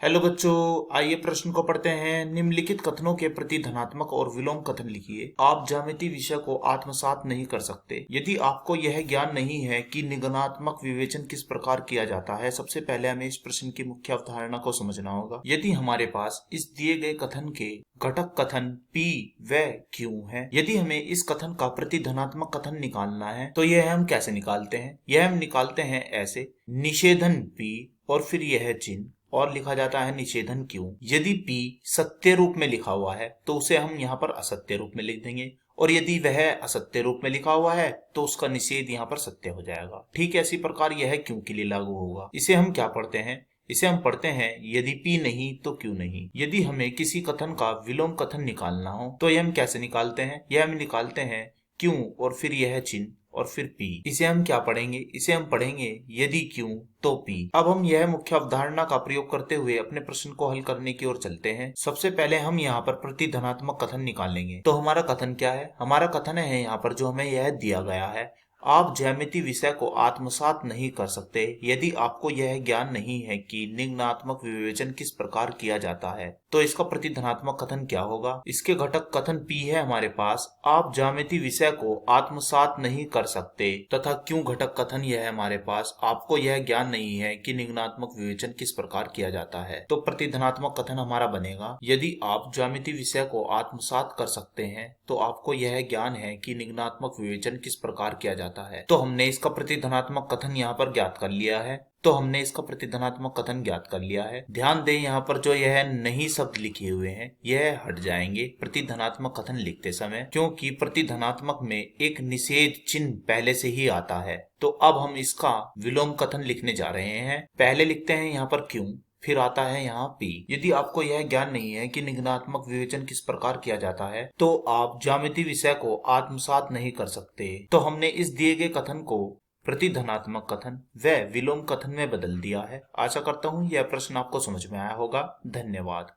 Hello बच्चों, आइए प्रश्न को पढ़ते हैं। निम्नलिखित कथनों के प्रति धनात्मक और विलोम कथन लिखिए। आप ज्यामिति विषय को आत्मसात नहीं कर सकते यदि आपको यह ज्ञान नहीं है कि निगमनात्मक विवेचन किस प्रकार किया जाता है। सबसे पहले हमें इस प्रश्न की मुख्य अवधारणा को समझना होगा। यदि हमारे पास इस दिए गए कथन के घटक कथन P व Q है, यदि हमें इस कथन का प्रति धनात्मक कथन निकालना है तो यह हम कैसे निकालते हैं? यह हम निकालते हैं ऐसे, निषेधन P और फिर यह चिन्ह और लिखा जाता है निषेधन क्यों। यदि P सत्य रूप में लिखा हुआ है तो उसे हम यहाँ पर असत्य रूप में लिख देंगे, और यदि वह असत्य रूप में लिखा हुआ है तो उसका निषेध यहाँ पर सत्य हो जाएगा। ठीक है, इसी प्रकार यह क्यों के लिए लागू होगा। इसे हम क्या पढ़ते हैं? इसे हम पढ़ते हैं यदि P नहीं तो क्यों नहीं। यदि हमें किसी कथन का विलोम कथन निकालना हो तो यह हम कैसे निकालते हैं? यह हम निकालते हैं क्यों और फिर यह चिन्ह और फिर P। इसे हम क्या पढ़ेंगे? इसे हम पढ़ेंगे यदि क्यों तो P। अब हम यह मुख्य अवधारणा का प्रयोग करते हुए अपने प्रश्न को हल करने की ओर चलते हैं। सबसे पहले हम यहाँ पर प्रति धनात्मक कथन निकालेंगे। तो हमारा कथन क्या है? हमारा कथन है यहाँ पर जो हमें यह दिया गया है, आप ज्यामिति विषय को आत्मसात नहीं कर सकते यदि आपको यह ज्ञान नहीं है कि निम्नात्मक विवेचन किस प्रकार किया जाता है। तो इसका प्रति धनात्मक कथन क्या होगा? इसके घटक कथन P है हमारे पास, आप ज्यामिति विषय को आत्मसात नहीं कर सकते, तथा क्यों घटक कथन यह है हमारे पास, आपको यह ज्ञान नहीं है कि निम्नात्मक विवेचन किस प्रकार किया जाता है। तो प्रति धनात्मक कथन हमारा बनेगा, यदि आप ज्यामिति विषय को आत्मसात कर सकते हैं तो आपको यह ज्ञान है कि निम्नात्मक विवेचन किस प्रकार किया जाता है। तो हमने इसका प्रति धनात्मक कथन यहाँ पर ज्ञात कर लिया है। ध्यान दें यहाँ पर जो यह नहीं शब्द लिखे हुए हैं यह हट जाएंगे प्रति धनात्मक कथन लिखते समय, क्योंकि प्रति धनात्मक में एक निषेध चिन्ह पहले से ही आता है। तो अब हम इसका विलोम कथन लिखने जा रहे हैं। पहले लिखते हैं यहाँ पर क्यों, फिर आता है यहाँ P। यदि आपको यह ज्ञान नहीं है कि निम्नात्मक विवेचन किस प्रकार किया जाता है तो आप ज्यामिति विषय को आत्मसात नहीं कर सकते। तो हमने इस दिए गए कथन को प्रति धनात्मक कथन व विलोम कथन में बदल दिया है। आशा करता हूँ यह प्रश्न आपको समझ में आया होगा। धन्यवाद।